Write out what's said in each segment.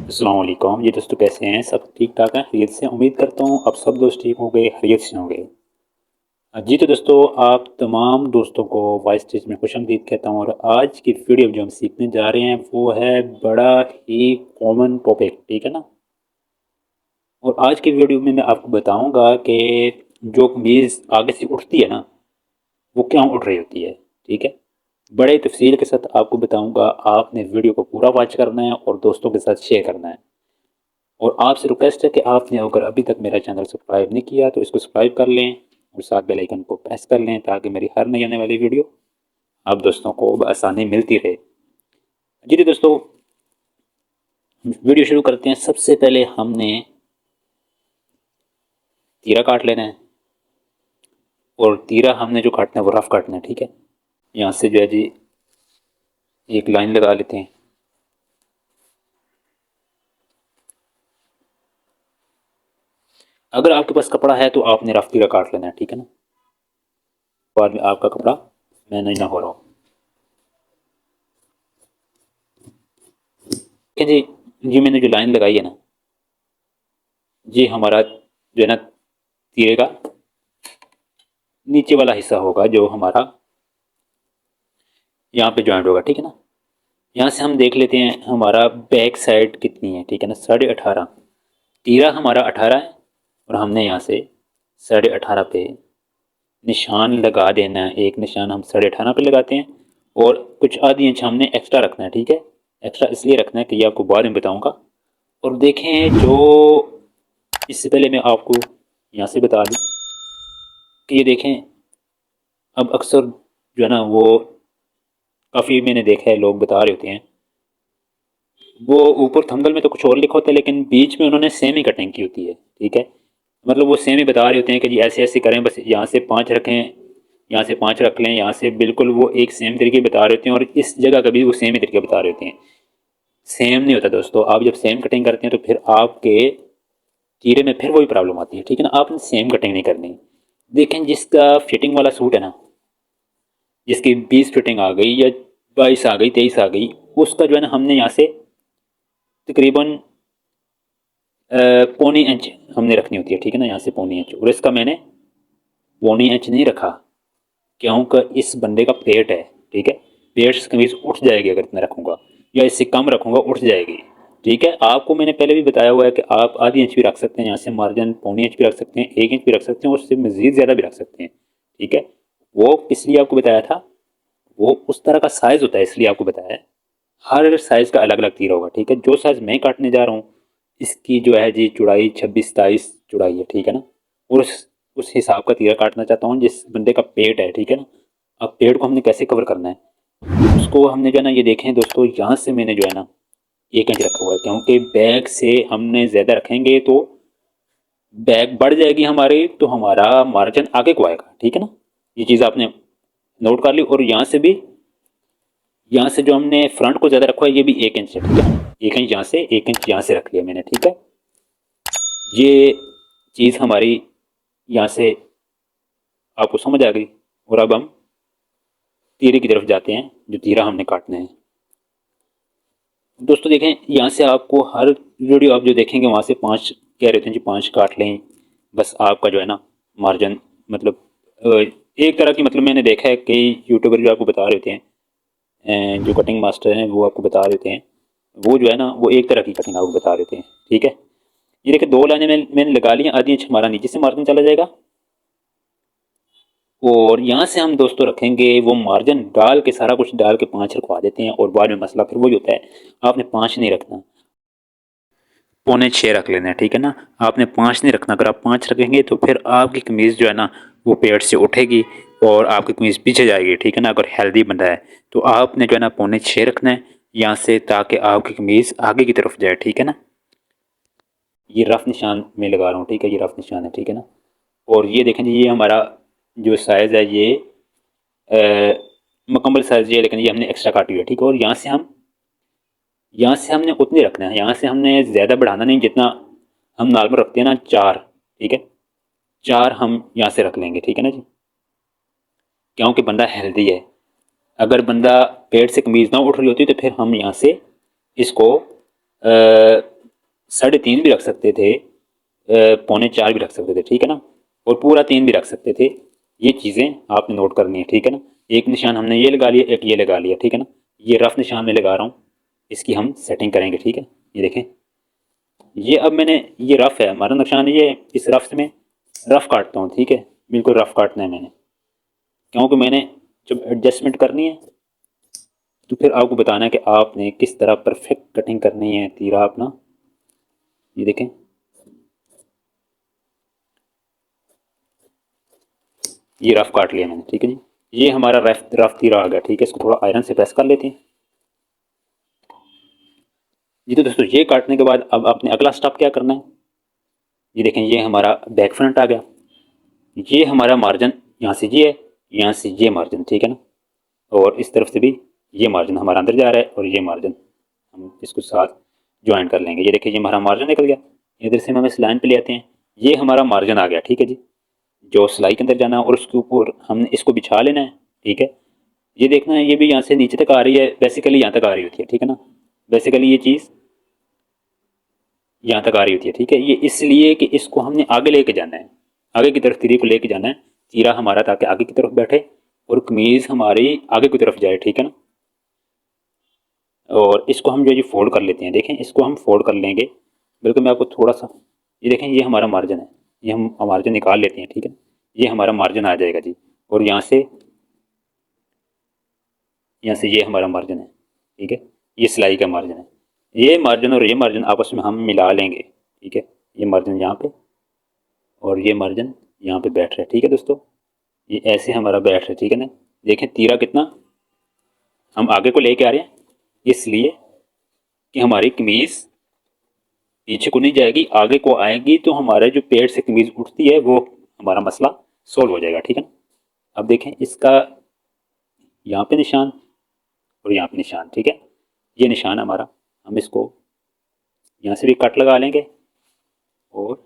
अस्सलाम वालेकुम। जी दोस्तों, कैसे हैं? सब ठीक ठाक हैं, खैरियत से? उम्मीद करता हूँ अब सब दोस्त ठीक होंगे, खैरियत से होंगे। जी तो दोस्तों, आप तमाम दोस्तों को वॉइस स्टेज में खुशामदीद कहता हूँ। और आज की वीडियो जो हम सीखने जा रहे हैं वो है बड़ा ही कॉमन टॉपिक, ठीक है ना। और आज की वीडियो में मैं आपको बताऊंगा कि जो कमीज़ आगे से उठती है ना, वो क्यों उठ रही होती है, ठीक है। बड़े तफसील के साथ आपको बताऊंगा। आपने वीडियो को पूरा वॉच करना है और दोस्तों के साथ शेयर करना है। और आपसे रिक्वेस्ट है कि आपने अगर अभी तक मेरा चैनल सब्सक्राइब नहीं किया तो इसको सब्सक्राइब कर लें और साथ बेल आइकन को प्रेस कर लें ताकि मेरी हर नई आने वाली वीडियो आप दोस्तों को आसानी मिलती रहे। जी तो दोस्तों, वीडियो शुरू करते हैं। सबसे पहले हमने तीरा काट लेना है और तीरा हमने जो काटना है वो रफ काटना है, ठीक है। यहाँ से जो है जी एक लाइन लगा लेते हैं। अगर आपके पास कपड़ा है तो आपने रफ तीरा काट लेना है, ठीक है ना। बाद में आपका कपड़ा मैनेज ना हो रहा हो। ठीक है जी, जी मैंने जो लाइन लगाई है ना, ये हमारा जो है ना तीरे का नीचे वाला हिस्सा होगा जो हमारा यहाँ पे ज्वाइंट होगा, ठीक है ना। यहाँ से हम देख लेते हैं हमारा बैक साइड कितनी है, ठीक है ना। 18.5। तीरा हमारा 18 है और हमने यहाँ से 18.5 पे निशान लगा देना है। एक निशान हम 18.5 पे लगाते हैं और कुछ आधी इंच हमने एक्स्ट्रा रखना है, ठीक है। एक्स्ट्रा इसलिए रखना है कि ये आपको बाद में बताऊंगा। और देखें, जो इससे पहले मैं आपको यहाँ से बता दूँ कि ये देखें, अब अक्सर जो है ना वो काफ़ी मैंने देखा है लोग बता रहे होते हैं, वो ऊपर थंबनेल में तो कुछ और लिखा होता है लेकिन बीच में उन्होंने सेम ही कटिंग की होती है, ठीक है। मतलब वो सेम ही बता रहे होते हैं कि जी ऐसे ऐसे करें, बस यहाँ से 5 रखें, यहाँ से 5 रख लें, यहाँ से बिल्कुल वो एक सेम तरीके बता रहे होते हैं और इस जगह का भी वो सेम ही तरीके बता रहे होते हैं। सेम नहीं होता दोस्तों। आप जब सेम कटिंग करते हैं तो फिर आपके चीरे में फिर वही प्रॉब्लम आती है, ठीक है ना। आपने सेम कटिंग नहीं करनी। देखें, जिसका फिटिंग वाला सूट है ना, जिसकी 20 फिटिंग आ गई या 22 आ गई, 23 आ गई, उसका जो है ना हमने यहाँ से तकरीबन पौनी इंच हमने रखनी होती है, ठीक है ना। यहाँ से पौनी इंच, और इसका मैंने पौनी इंच नहीं रखा क्योंकि इस बंदे का पेट है, ठीक है। पेट से कमीज उठ जाएगी अगर इतना रखूंगा, या इससे कम रखूंगा उठ जाएगी, ठीक है। आपको मैंने पहले भी बताया हुआ है कि आप आधी इंच भी रख सकते हैं, यहाँ से मार्जिन पौनी इंच भी रख सकते हैं, 1 इंच भी रख सकते हैं, और उससे मजीद ज़्यादा भी रख सकते हैं, ठीक है। वो इसलिए आपको बताया था, वो उस तरह का साइज होता है इसलिए आपको बताया है। हर साइज का अलग अलग तीरा होगा, ठीक है। जो साइज मैं काटने जा रहा हूँ इसकी जो है जी चौड़ाई 26-27 चौड़ाई है, ठीक है ना। और उस हिसाब का तीरा काटना चाहता हूँ जिस बंदे का पेट है, ठीक है ना। अब पेट को हमने कैसे कवर करना है, उसको हमने जो है ना, ये देखें दोस्तों, यहाँ से मैंने जो है ना 1 इंच रखा हुआ है क्योंकि बैक से हमने ज़्यादा रखेंगे तो बैक बढ़ जाएगी हमारी, तो हमारा मार्जिन आगे को आएगा, ठीक है ना। ये चीज़ आपने नोट कर ली। और यहाँ से भी, यहाँ से जो हमने फ्रंट को ज़्यादा रखा है ये भी 1 इंच है, ठीक है। 1 इंच यहाँ से, 1 इंच यहाँ से रख लिया मैंने, ठीक है। ये चीज़ हमारी यहाँ से आपको समझ आ गई। और अब हम तीरे की तरफ जाते हैं, जो तीरा हमने काटना है। दोस्तों देखें, यहाँ से आपको हर वीडियो आप जो देखेंगे वहाँ से 5 कह रहे थे जी, 5 काट लें, बस आपका जो है ना मार्जिन, मतलब एक तरह की, मतलब मैंने देखा है कई यूट्यूबर जो आपको बता रहे होते हैं, जो कटिंग मास्टर हैं वो आपको बता रहे होते हैं, वो जो है ना वो एक तरह की कटिंग आपको बता रहे होते हैं, ठीक है। ये देखिए 2 लाइनें मैंने लगा ली, आधी इंच हमारा नीचे से मार्जिन चला जाएगा। और यहाँ से हम दोस्तों रखेंगे वो मार्जिन डाल के, सारा कुछ डाल के 5 रखवा देते हैं और बाद में मसला फिर वही होता है। आपने 5 नहीं रखना, 5.25 रख लेना है, ठीक है ना। आपने 5 नहीं रखना। अगर आप 5 रखेंगे तो फिर आपकी कमीज़ जो है ना वो पेट से उठेगी और आपकी कमीज़ पीछे जाएगी, ठीक है ना। अगर हेल्दी बंदा है तो आपने जो है ना 6.25 रखना है यहाँ से, ताकि आपकी कमीज़ आगे की तरफ जाए, ठीक है ना। ये रफ निशान में लगा रहा हूँ, ठीक है, ये रफ निशान है, ठीक है ना। और ये देखें जी, ये हमारा जो साइज़ है ये मुकम्मल साइज़ ये, लेकिन ये हमने एक्स्ट्रा काटी हुई है, ठीक है। और यहाँ से हमने उतने रखना है, यहाँ से हमने ज़्यादा बढ़ाना नहीं, जितना हम नॉर्मल रखते हैं ना 4, ठीक है। 4 हम यहाँ से रख लेंगे, ठीक है ना जी, क्योंकि बंदा हेल्दी है। अगर बंदा पेट से कमीज़ ना उठ रही होती तो फिर हम यहाँ से इसको 3.5 भी रख सकते थे, 3.25 भी रख सकते थे, ठीक है ना, और पूरा 3 भी रख सकते थे। ये चीज़ें आपने नोट करनी है, ठीक है ना। एक निशान हमने ये लगा लिया, एक ये लगा लिया, ठीक है ना। ये रफ निशान में लगा रहा हूँ, इसकी हम सेटिंग करेंगे, ठीक है। ये देखें, ये अब मैंने, ये रफ है हमारा निशान, ये इस रफ से मैं रफ काटता हूँ, ठीक है। बिल्कुल रफ काटना है मैंने, क्योंकि मैंने जब एडजस्टमेंट करनी है तो फिर आपको बताना है कि आपने किस तरह परफेक्ट कटिंग करनी है तीरा अपना। ये देखें, ये रफ काट लिया मैंने, ठीक है जी। ये हमारा रफ रफ तीरा आ गया, ठीक है। इसको थोड़ा आयरन से प्रेस कर लेते हैं जी। तो दोस्तों, ये काटने के बाद अब आपने अगला स्टेप क्या करना है, ये देखें, ये हमारा बैक फ्रंट आ गया। ये हमारा मार्जिन यहाँ से ये है, यहाँ से ये मार्जिन, ठीक है ना, और इस तरफ से भी ये मार्जिन हमारा अंदर जा रहा है, और ये मार्जिन हम इसको साथ ज्वाइन कर लेंगे। ये देखिए, ये हमारा मार्जिन निकल गया। इधर से हम इस लाइन पे ले आते हैं, ये हमारा मार्जिन आ गया, ठीक है जी। जो सिलाई के अंदर जाना है और उसके ऊपर हमने इसको बिछा लेना है, ठीक है। ये देखना है, ये भी यहाँ से नीचे तक आ रही है, बेसिकली यहाँ तक आ रही होती है, ठीक है ना। बेसिकली ये चीज़ यहाँ तक आ रही होती है, ठीक है। ये इसलिए कि इसको हमने आगे लेके जाना है, आगे की तरफ तीरे को लेके जाना है, तीरा हमारा ताकि आगे की तरफ बैठे और कमीज हमारी आगे की तरफ जाए, ठीक है ना। और इसको हम जो है फोल्ड कर लेते हैं, देखें, इसको हम फोल्ड कर लेंगे। बिल्कुल मैं आपको थोड़ा सा, ये देखें, ये हमारा मार्जिन है, ये हम मार्जिन निकाल लेते हैं, ठीक है। ये हमारा मार्जिन आ जाएगा जी, और यहाँ से ये हमारा मार्जिन है, ठीक है। ये सिलाई का मार्जिन है। ये मार्जिन और ये मार्जिन आपस में हम मिला लेंगे, ठीक है। ये मार्जिन यहाँ पे और ये मार्जिन यहाँ पे बैठ रहा है, ठीक है दोस्तों। ये ऐसे हमारा बैठ रहा है, ठीक है ना। देखें तीरा कितना हम आगे को लेके आ रहे हैं, इसलिए कि हमारी कमीज पीछे को नहीं जाएगी, आगे को आएगी, तो हमारे जो पेट से कमीज उठती है वो हमारा मसला सोल्व हो जाएगा, ठीक है ना। अब देखें, इसका यहाँ पे निशान और यहाँ पे निशान, ठीक है। ये निशान हमारा, हम इसको यहाँ से भी कट लगा लेंगे और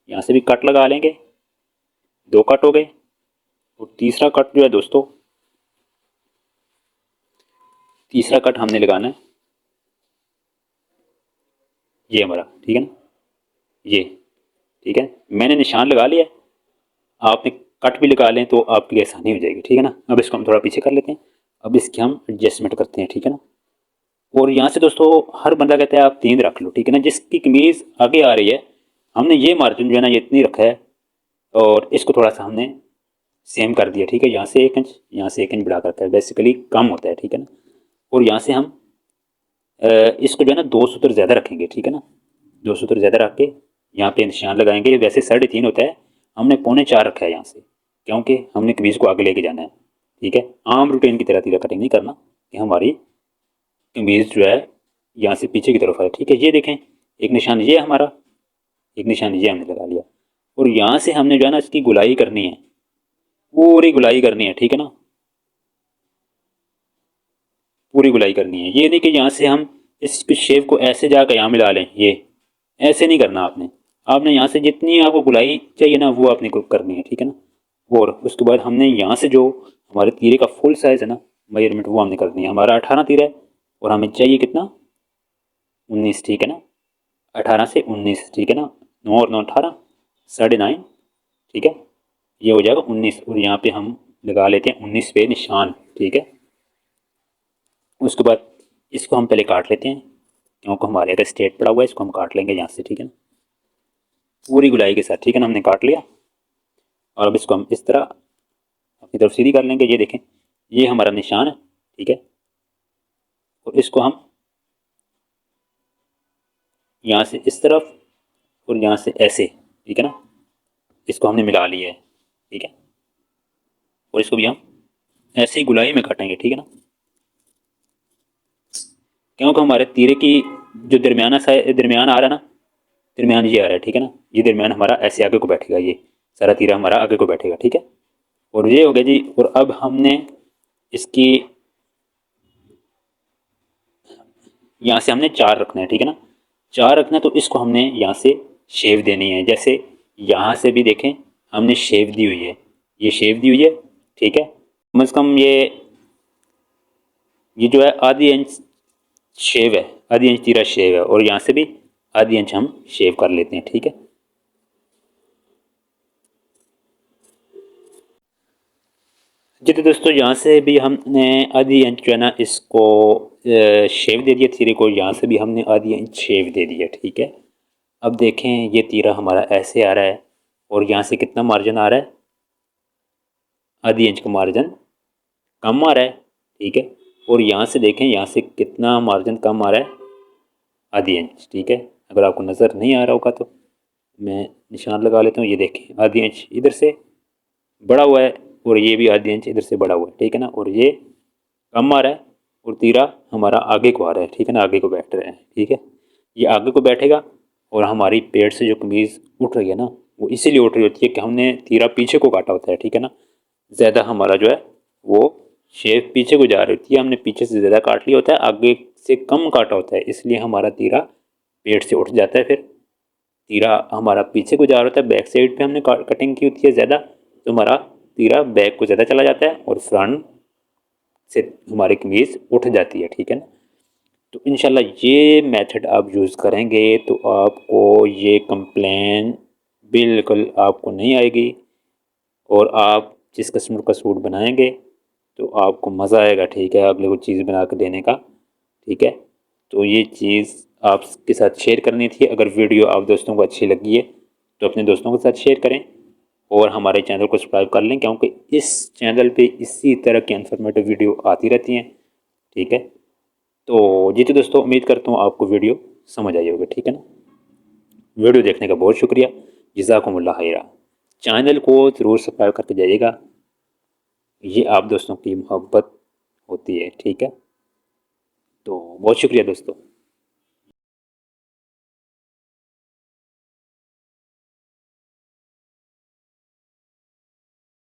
यहाँ से भी कट लगा लेंगे। 2 कट हो गए, और तीसरा कट जो है दोस्तों, तीसरा कट हमने लगाना है ये हमारा, ठीक है ना, ये, ठीक है। मैंने निशान लगा लिया, आपने कट भी लगा लें तो आपके लिए आसानी हो जाएगी, ठीक है ना। अब इसको हम थोड़ा पीछे कर लेते हैं, अब इसकी हम एडजस्टमेंट करते हैं, ठीक है ना। और यहाँ से दोस्तों, हर बंदा कहता है आप 3 रख लो, ठीक है ना। जिसकी कमीज आगे आ रही है, हमने ये मार्जिन जो है ना, ये इतनी रखा है, और इसको थोड़ा सा हमने सेम कर दिया, ठीक है। यहाँ से 1 इंच, यहाँ से 1 इंच बढ़ा करता है, बेसिकली कम होता है, ठीक है ना। और यहाँ से हम इसको जो है ना 2 सूत्र ज़्यादा रखेंगे, ठीक है ना। 2 सूत्र ज़्यादा रख के यहाँ पे निशान लगाएंगे। वैसे 3.5 होता है, हमने 3.25 रखा है यहाँ से, क्योंकि हमने कमीज को आगे लेके जाना है, ठीक है। आम रूटीन की तरह तीरा कटिंग नहीं करना कि हमारी कमीज जो है यहाँ से पीछे की तरफ है, ठीक है। ये देखें, एक निशान ये हमारा, एक निशान ये हमने लगा लिया, और यहाँ से हमने जो है ना इसकी गुलाई करनी है, पूरी गुलाई करनी है, ठीक है ना। पूरी गुलाई करनी है, ये नहीं कि यहाँ से हम इस शेप को ऐसे जाकर यहाँ मिला लें, ये ऐसे नहीं करना आपने। आपने यहाँ से जितनी आपको गुलाई चाहिए ना, वो आपने करनी है, ठीक है ना। और उसके बाद हमने यहाँ से जो हमारे तीरे का फुल साइज है ना, मेजरमेंट, वो हमने करनी है। हमारा 18 तीरा है, और हमें चाहिए कितना, 19, ठीक है ना। 18 से 19, ठीक है ना। 9 और 9 18, 9.5, ठीक है। ये हो जाएगा 19, और यहाँ पे हम लगा लेते हैं 19 पे निशान, ठीक है। उसके बाद इसको हम पहले काट लेते हैं, क्योंकि हमारे अगर स्ट्रेट पड़ा हुआ है, इसको हम काट लेंगे यहाँ से, ठीक है ना, पूरी गुलाई के साथ, ठीक है ना। हमने काट लिया, और अब इसको हम इस तरह अपनी तरफ सीधी कर लेंगे। ये देखें, ये हमारा निशान है, ठीक है। और इसको हम यहाँ से इस तरफ और यहाँ से ऐसे, ठीक है ना, इसको हमने मिला लिया है, ठीक है। और इसको भी हम ऐसे ही गुलाई में काटेंगे, ठीक है ना, क्योंकि हमारे तीरे की जो दरमियान आ रहा है ना, दरमियान ये आ रहा है, ठीक है ना। ये दरमियान हमारा ऐसे आगे को बैठेगा, ये सारा तीरा हमारा आगे को बैठेगा, ठीक है। और ये हो गया जी। और अब हमने इसकी यहाँ से हमने 4 रखना है, ठीक है ना, 4 रखना है। तो इसको हमने यहाँ से शेव देनी है, जैसे यहाँ से भी देखें, हमने शेव दी हुई है, ये शेव दी हुई है, ठीक है। कम से कम ये जो है ½ इंच शेव है, आधी इंच तीरा शेव है, और यहाँ से भी आधी इंच हम शेव कर लेते हैं। ठीक है, जी तो दोस्तों यहाँ से भी हमने आधी इंच जो है ना इसको शेव दे दिया तीरे को, यहाँ से भी हमने आधी इंच शेव दे दिया। ठीक है, अब देखें ये तीरा हमारा ऐसे आ रहा है और यहाँ से कितना मार्जिन आ रहा है, आधी इंच का मार्जिन कम आ रहा है। ठीक है, और यहाँ से देखें यहाँ से कितना मार्जिन कम आ रहा है, आधी इंच। ठीक है, अगर आपको नज़र नहीं आ रहा होगा तो मैं निशान लगा लेता हूँ। ये देखें आधी इंच इधर से बड़ा हुआ है और ये भी आधी इंच इधर से बड़ा हुआ है। ठीक है ना, और ये कम आ रहा है और तीरा हमारा आगे को आ रहा है। ठीक है ना, आगे को बैठ रहा है। ठीक है, ये आगे को बैठेगा और हमारी पेट से जो कमीज़ उठ रही है ना वो इसीलिए उठ रही होती है कि हमने तीरा पीछे को काटा होता है। ठीक है ना, ज़्यादा हमारा जो है वो शेप पीछे को जा रही होती है, हमने पीछे से ज़्यादा काट लिया होता है, आगे से कम काटा होता है, इसलिए हमारा तीरा पेट से उठ जाता है। फिर तीरा हमारा पीछे को जा रहा होता है, बैक साइड पे हमने कटिंग की होती है ज़्यादा, तो हमारा तीरा बैक को ज़्यादा चला जाता है और फ्रंट से हमारी कमीज़ उठ जाती है। ठीक है ना, तो इंशाल्लाह ये मेथड आप यूज़ करेंगे तो आपको ये कंप्लेन बिल्कुल आपको नहीं आएगी, और आप जिस कस्टमर का सूट बनाएंगे तो आपको मज़ा आएगा। ठीक है, अगले को चीज़ बना कर देने का। ठीक है, तो ये चीज़ आपके साथ शेयर करनी थी। अगर वीडियो आप दोस्तों को अच्छी लगी है तो अपने दोस्तों के साथ शेयर करें और हमारे चैनल को सब्सक्राइब कर लें, क्योंकि इस चैनल पे इसी तरह की इन्फॉर्मेटिव वीडियो आती रहती हैं। ठीक है, तो जी तो दोस्तों उम्मीद करता हूँ आपको वीडियो समझ आई होगी। ठीक है ना, वीडियो देखने का बहुत शुक्रिया, जज़ाकुमुल्लाह खैरा। चैनल को ज़रूर सब्सक्राइब करके जाइएगा, ये आप दोस्तों की मोहब्बत होती है। ठीक है, तो बहुत शुक्रिया दोस्तों।